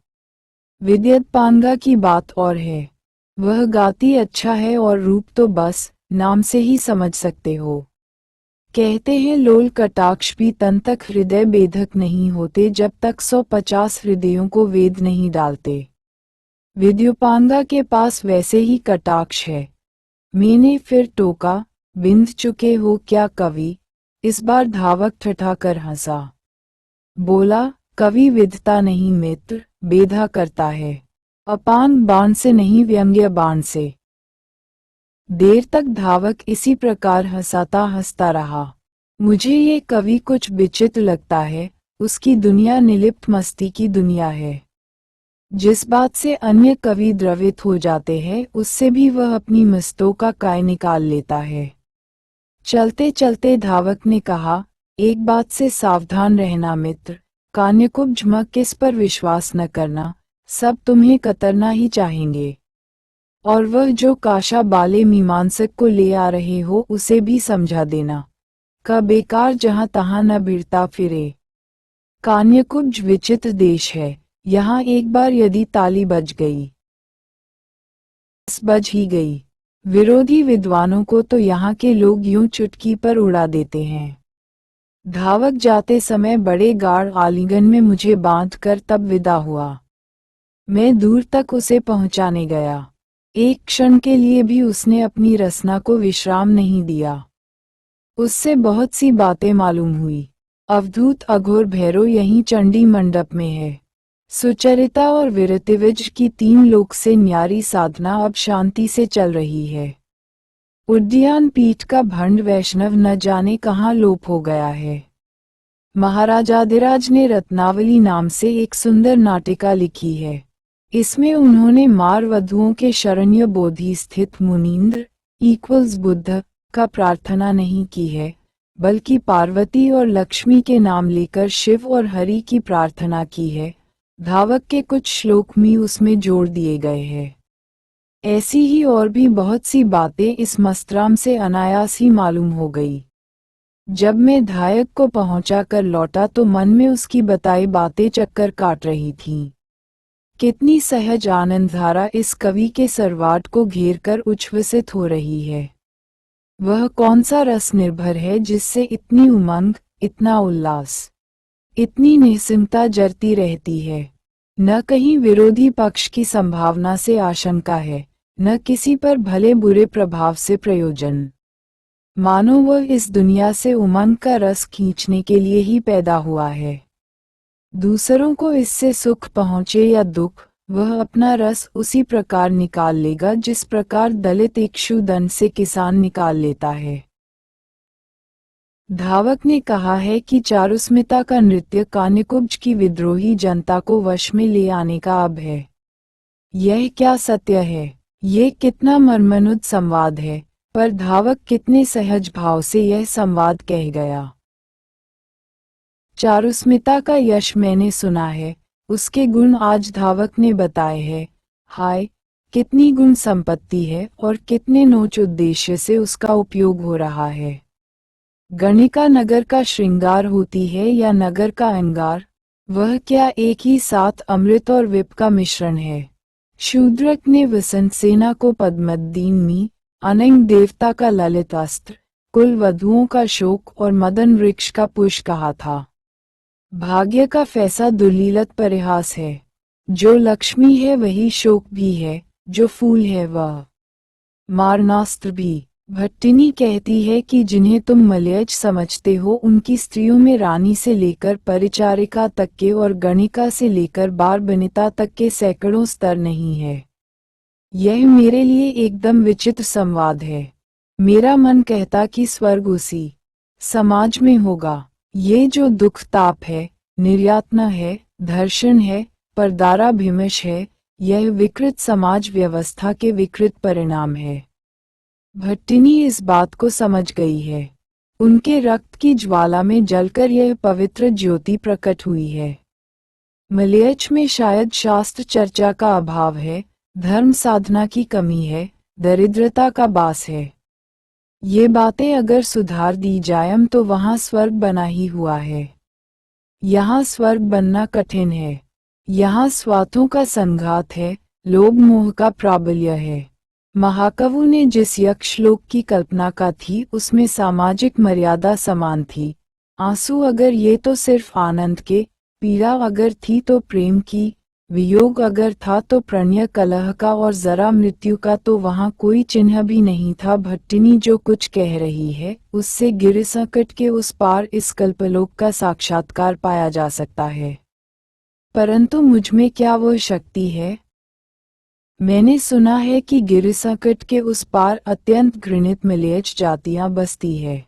विद्युपांगा की बात और है। वह गाती अच्छा है और रूप तो बस नाम से ही समझ सकते हो। कहते हैं लोल कटाक्ष भी तन तक हृदय बेधक नहीं होते जब तक 150 हृदयों को वेद नहीं डालते। विद्युपांगा के पास वैसे ही कटाक्ष है। मैंने फिर टोका, बिंद चुके हो क्या कवि। इस बार धावक ठठाकर हंसा। बोला, कवि विधता नहीं मित्र, बेधा करता है। अपान बाण से नहीं, व्यंग्य बाण से। देर तक धावक इसी प्रकार हंसता रहा। मुझे ये कवि कुछ विचित्र लगता है। उसकी दुनिया निर्लिप्त मस्ती की दुनिया है। जिस बात से अन्य कवि द्रवित हो जाते हैं उससे भी वह अपनी मस्तों का काय निकाल लेता है। चलते चलते धावक ने कहा, एक बात से सावधान रहना मित्र, कान्यकुब्ज में किस पर विश्वास न करना, सब तुम्हें कतरना ही चाहेंगे। और वह जो काशा बाले मीमांसक को ले आ रहे हो उसे भी समझा देना, का बेकार जहां तहां न भिड़ता फिरे। कान्यकुब्ज विचित्र देश है। यहाँ एक बार यदि ताली बज गई, बज ही गई। विरोधी विद्वानों को तो यहाँ के लोग यूं चुटकी पर उड़ा देते हैं। धावक जाते समय बड़े गाढ़ आलिंगन में मुझे बांधकर तब विदा हुआ। मैं दूर तक उसे पहुंचाने गया। एक क्षण के लिए भी उसने अपनी रसना को विश्राम नहीं दिया। उससे बहुत सी बातें मालूम हुई। अवधूत अघोर भैरव यहीं चंडी मंडप में है। सुचरिता और विरतिविज की 3 लोक से न्यारी साधना अब शांति से चल रही है। उद्यान पीठ का भंड वैष्णव न जाने कहाँ लोप हो गया है। महाराजाधिराज ने रत्नावली नाम से एक सुंदर नाटिका लिखी है। इसमें उन्होंने मार वधुओं के शरण्य बोधि स्थित मुनींद्र = बुद्ध का प्रार्थना नहीं की है, बल्कि पार्वती और लक्ष्मी के नाम लेकर शिव और हरि की प्रार्थना की है। धावक के कुछ श्लोक भी उसमें जोड़ दिए गए हैं। ऐसी ही और भी बहुत सी बातें इस मस्तराम से अनायास ही मालूम हो गई। जब मैं धायक को पहुंचा कर लौटा तो मन में उसकी बताई बातें चक्कर काट रही थीं। कितनी सहज आनंदधारा इस कवि के सरवाट को घेरकर उच्छ्वसित हो रही है। वह कौन सा रस निर्भर है जिससे इतनी उमंग, इतना उल्लास, इतनी निस्सीमता जरती रहती है। न कहीं विरोधी पक्ष की संभावना से आशंका है, न किसी पर भले बुरे प्रभाव से प्रयोजन। मानो वह इस दुनिया से उमंग का रस खींचने के लिए ही पैदा हुआ है। दूसरों को इससे सुख पहुँचे या दुख, वह अपना रस उसी प्रकार निकाल लेगा जिस प्रकार दलित इक्षुदंड से किसान निकाल लेता है। धावक ने कहा है कि चारुस्मिता का नृत्य कान्यकुब्ज की विद्रोही जनता को वश में ले आने का अब है। यह क्या सत्य है? ये कितना मर्मनुद संवाद है, पर धावक कितने सहज भाव से यह संवाद कह गया। चारुस्मिता का यश मैंने सुना है, उसके गुण आज धावक ने बताए हैं। हाय, कितनी गुण संपत्ति है और कितने नोच उद्देश्य से उसका उपयोग हो रहा है। गणिका नगर का श्रृंगार होती है या नगर का अंगार, वह क्या एक ही साथ अमृत और विप का मिश्रण है। शूद्रक ने वसंत सेना को पद्मद्दीन मी, अनंग देवता का ललित अस्त्र, कुल वधुओं का शोक और मदन वृक्ष का पुष्प कहा था। भाग्य का फैसा दुर्लीलत परिहास है। जो लक्ष्मी है वही शोक भी है, जो फूल है वह मारणास्त्र भी। भट्टिनी कहती है कि जिन्हें तुम मलयज समझते हो उनकी स्त्रियों में रानी से लेकर परिचारिका तक के और गणिका से लेकर बार बनिता तक के सैकड़ों स्तर नहीं है। यह मेरे लिए एकदम विचित्र संवाद है। मेरा मन कहता कि स्वर्ग उसी समाज में होगा। ये जो दुख ताप है, निर्यातना है, धर्षण है, परदाराभिमष है, यह विकृत समाज व्यवस्था के विकृत परिणाम है। भट्टिनी इस बात को समझ गई है। उनके रक्त की ज्वाला में जलकर यह पवित्र ज्योति प्रकट हुई है। मलयच में शायद शास्त्र चर्चा का अभाव है, धर्म साधना की कमी है, दरिद्रता का बास है। ये बातें अगर सुधार दी जायम तो वहाँ स्वर्ग बना ही हुआ है। यहाँ स्वर्ग बनना कठिन है। यहाँ स्वार्थों का संघात है, लोभ मोह का प्राबल्य है। महाकवि ने जिस यक्षलोक की कल्पना का थी उसमें सामाजिक मर्यादा समान थी। आंसू अगर ये तो सिर्फ आनंद के, पीड़ा अगर थी तो प्रेम की, वियोग अगर था तो प्रणय कलह का और जरा मृत्यु का तो वहाँ कोई चिन्ह भी नहीं था। भट्टिनी जो कुछ कह रही है उससे गिर संकट के उस पार इस कल्पलोक का साक्षात्कार पाया जा सकता है। परंतु मुझमें क्या वो शक्ति है? मैंने सुना है कि गिर संकट के उस पार अत्यंत घृणित मलयज जातियां बसती है।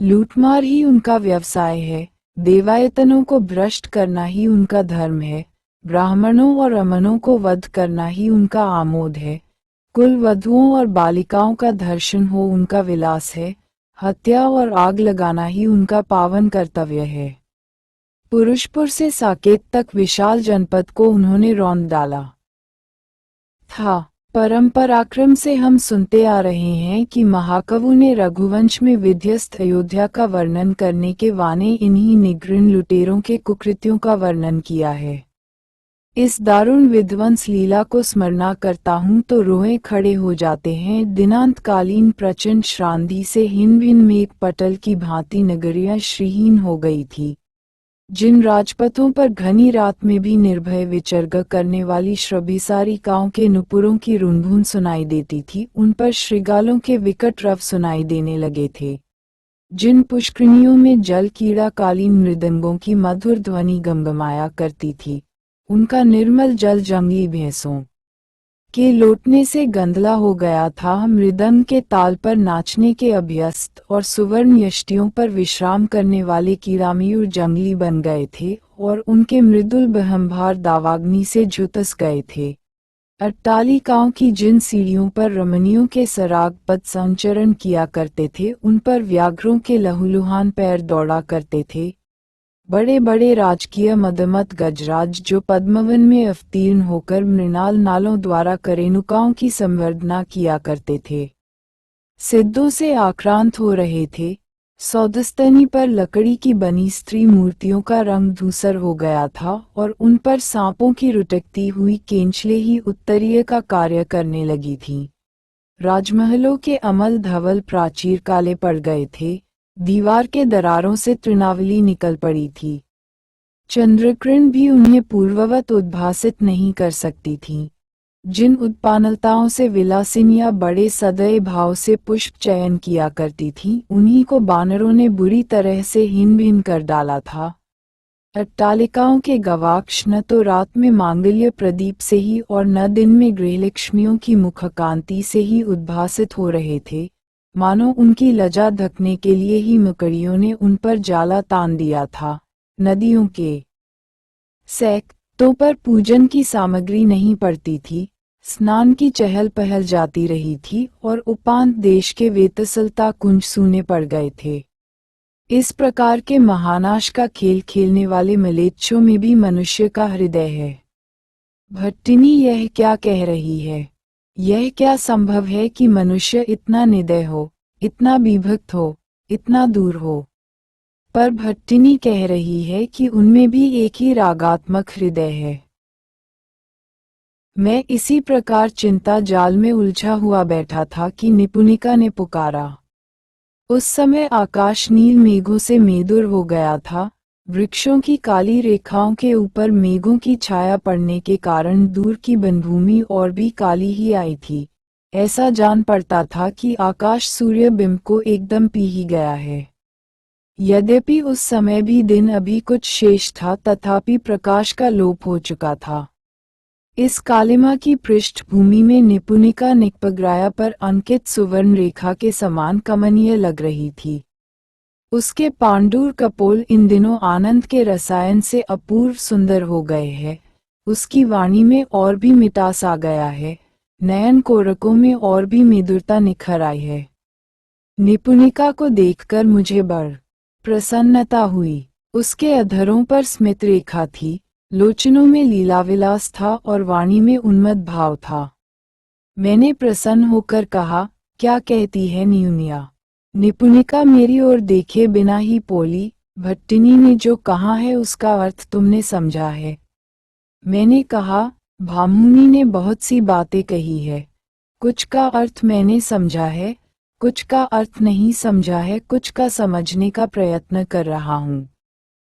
लूटमार ही उनका व्यवसाय है, देवायतनों को भ्रष्ट करना ही उनका धर्म है, ब्राह्मणों और अमनों को वध करना ही उनका आमोद है, कुल वधुओं और बालिकाओं का धर्षण हो उनका विलास है, हत्या और आग लगाना ही उनका पावन कर्तव्य है। पुरुषपुर से साकेत तक विशाल जनपद को उन्होंने रौंद डाला था। परंपराक्रम से हम सुनते आ रहे हैं कि महाकवि ने रघुवंश में विध्यस्त अयोध्या का वर्णन करने के वाने इन्हीं निगृण लुटेरों के कुकृत्यों का वर्णन किया है। इस दारुण विध्वंस लीला को स्मरणा करता हूँ तो रोए खड़े हो जाते हैं। दिनांतकालीन प्रचंड श्रांति से हिन भिन मेघ पटल की भांति नगरियाँ श्रीहीन हो गई थी। जिन राजपथों पर घनी रात में भी निर्भय विचर्ग करने वाली श्रभिसारिकाओं के नुपुरों की रुनधुन सुनाई देती थी, उन पर श्रृगालों के विकट रव सुनाई देने लगे थे। जिन पुष्करिणियों में जल कीड़ाकालीन मृदंगों की मधुर ध्वनि गमगमाया करती थी, उनका निर्मल जल जंगली भैंसों के लौटने से गंदला हो गया था। मृदंग के ताल पर नाचने के अभ्यस्त और सुवर्ण यष्टियों पर विश्राम करने वाले कीड़ामयूर जंगली बन गए थे और उनके मृदुल बहम्भार दावाग्नि से झुलस गए थे। अट्टालिकाओं की जिन सीढ़ियों पर रमणियों के सराग पद संचरण किया करते थे उन पर व्याघ्रों के लहूलुहान पैर दौड़ा करते थे। बड़े बड़े राजकीय मदमत गजराज जो पद्मवन में अवतीर्ण होकर मृणाल नालों द्वारा करेणुकाओं की संवर्धना किया करते थे, सिद्धों से आक्रांत हो रहे थे। सौदस्तनी पर लकड़ी की बनी स्त्री मूर्तियों का रंग धूसर हो गया था और उन पर सांपों की रुटकती हुई केंचले ही उत्तरीय का कार्य करने लगी थीं। राजमहलों के अमल धवल प्राचीर काले पड़ गए थे, दीवार के दरारों से तृणावली निकल पड़ी थी। चंद्रकिरण भी उन्हें पूर्ववत उद्भासित नहीं कर सकती थीं। जिन उत्पानलताओं से विलासिनियां बड़े सदय भाव से पुष्प चयन किया करती थीं, उन्हीं को बानरों ने बुरी तरह से हिन भिन कर डाला था। अट्टालिकाओं के गवाक्ष न तो रात में मांगल्य प्रदीप से ही और न दिन में गृहलक्ष्मियों की मुखकांति से ही उद्भासित हो रहे थे, मानो उनकी लज्जा ढकने के लिए ही मकड़ियों ने उन पर जाला तान दिया था। नदियों के सैकड़ों पर पूजन की सामग्री नहीं पड़ती थी, स्नान की चहल पहल जाती रही थी और उपांत देश के वेतसलता कुंज सूने पड़ गए थे। इस प्रकार के महानाश का खेल खेलने वाले म्लेच्छों में भी मनुष्य का हृदय है। भट्टिनी यह क्या कह रही है? यह क्या संभव है कि मनुष्य इतना निर्दय हो, इतना विभक्त हो, इतना दूर हो? पर भट्टिनी कह रही है कि उनमें भी एक ही रागात्मक हृदय है। मैं इसी प्रकार चिंता जाल में उलझा हुआ बैठा था कि निपुणिका ने पुकारा। उस समय आकाश नील मेघों से मेदुर हो गया था। वृक्षों की काली रेखाओं के ऊपर मेघों की छाया पड़ने के कारण दूर की वनभूमि और भी काली ही आई थी। ऐसा जान पड़ता था कि आकाश सूर्य बिंब को एकदम पी ही गया है। यद्यपि उस समय भी दिन अभी कुछ शेष था, तथापि प्रकाश का लोप हो चुका था। इस कालिमा की पृष्ठभूमि में निपुणिका निकपग्राया पर अंकित सुवर्ण रेखा के समान कमनीय लग रही थी। उसके पांडुर कपोल इन दिनों आनंद के रसायन से अपूर्व सुंदर हो गए हैं। उसकी वाणी में और भी मिठास आ गया है। नयन कोरकों में और भी मधुरता निखर आई है। निपुणिका को देखकर मुझे बड़ प्रसन्नता हुई। उसके अधरों पर स्मित रेखा थी, लोचनों में लीलाविलास था और वाणी में उन्मत्त भाव था। मैंने प्रसन्न होकर कहा, क्या कहती है न्यूनिया? निपुणिका मेरी ओर देखे बिना ही बोली, भट्टिनी ने जो कहा है उसका अर्थ तुमने समझा है? मैंने कहा, भामुनी ने बहुत सी बातें कही है। कुछ का अर्थ मैंने समझा है, कुछ का अर्थ नहीं समझा है, कुछ का समझने का प्रयत्न कर रहा हूँ।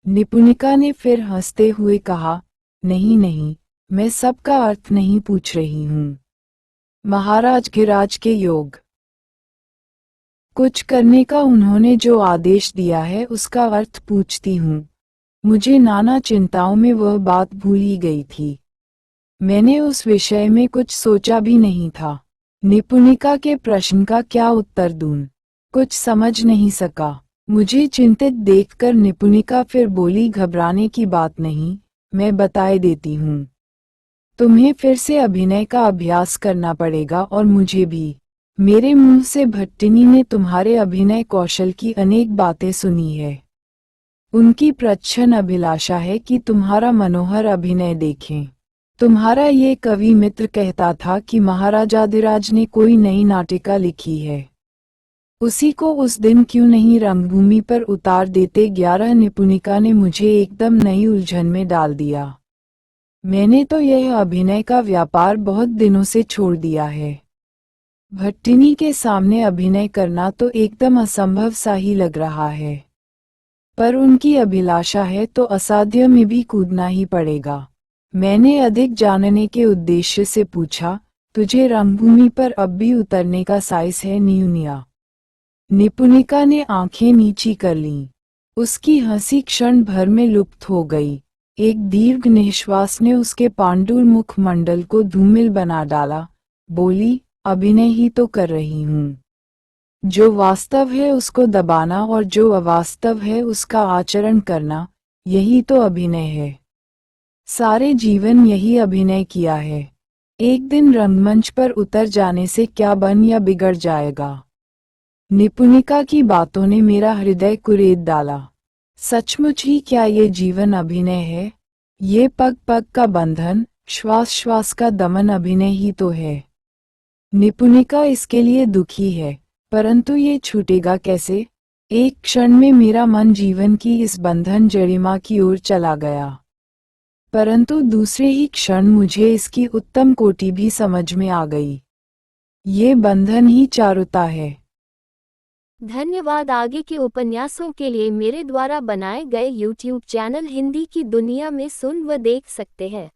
निपुणिका ने फिर हंसते हुए कहा, नहीं नहीं, मैं सबका अर्थ नहीं पूछ रही हूँ। महाराज गिरिराज के योग कुछ करने का उन्होंने जो आदेश दिया है उसका अर्थ पूछती हूँ। मुझे नाना चिंताओं में वह बात भूल ही गई थी। मैंने उस विषय में कुछ सोचा भी नहीं था। निपुणिका के प्रश्न का क्या उत्तर दूं? कुछ समझ नहीं सका। मुझे चिंतित देखकर निपुणिका फिर बोली, घबराने की बात नहीं, मैं बताए देती हूँ। तुम्हें फिर से अभिनय का अभ्यास करना पड़ेगा और मुझे भी। मेरे मुंह से भट्टिनी ने तुम्हारे अभिनय कौशल की अनेक बातें सुनी है। उनकी प्रच्छन्न अभिलाषा है कि तुम्हारा मनोहर अभिनय देखें। तुम्हारा ये कवि मित्र कहता था कि महाराजाधिराज ने कोई नई नाटिका लिखी है। उसी को उस दिन क्यों नहीं रंगभूमि पर उतार देते? 11 निपुणिका ने मुझे एकदम नई उलझन में डाल दिया। मैंने तो यह अभिनय का व्यापार बहुत दिनों से छोड़ दिया है। भट्टिनी के सामने अभिनय करना तो एकदम असंभव सा ही लग रहा है। पर उनकी अभिलाषा है तो असाध्य में भी कूदना ही पड़ेगा। मैंने अधिक जानने के उद्देश्य से पूछा, तुझे रंगभूमि पर अब भी उतरने का साइस है न्यूनिया? निपुणिका ने आंखें नीची कर लीं। उसकी हंसी क्षण भर में लुप्त हो गई। एक दीर्घ निश्वास ने उसके पांडुर मुखमंडल को धूमिल बना डाला। बोली, अभिनय ही तो कर रही हूँ। जो वास्तव है उसको दबाना और जो अवास्तव है उसका आचरण करना, यही तो अभिनय है। सारे जीवन यही अभिनय किया है। एक दिन रंगमंच पर उतर जाने से क्या बन या बिगड़ जाएगा? निपुणिका की बातों ने मेरा हृदय कुरेद डाला। सचमुच ही क्या ये जीवन अभिनय है? ये पग पग का बंधन, श्वास श्वास का दमन अभिनय ही तो है। निपुणिका इसके लिए दुखी है, परंतु ये छूटेगा कैसे? एक क्षण में मेरा मन जीवन की इस बंधन जड़िमा की ओर चला गया, परंतु दूसरे ही क्षण मुझे इसकी उत्तम कोटि भी समझ में आ गई। ये बंधन ही चारुता है। धन्यवाद। आगे के उपन्यासों के लिए मेरे द्वारा बनाए गए YouTube चैनल हिंदी की दुनिया में सुन व देख सकते हैं।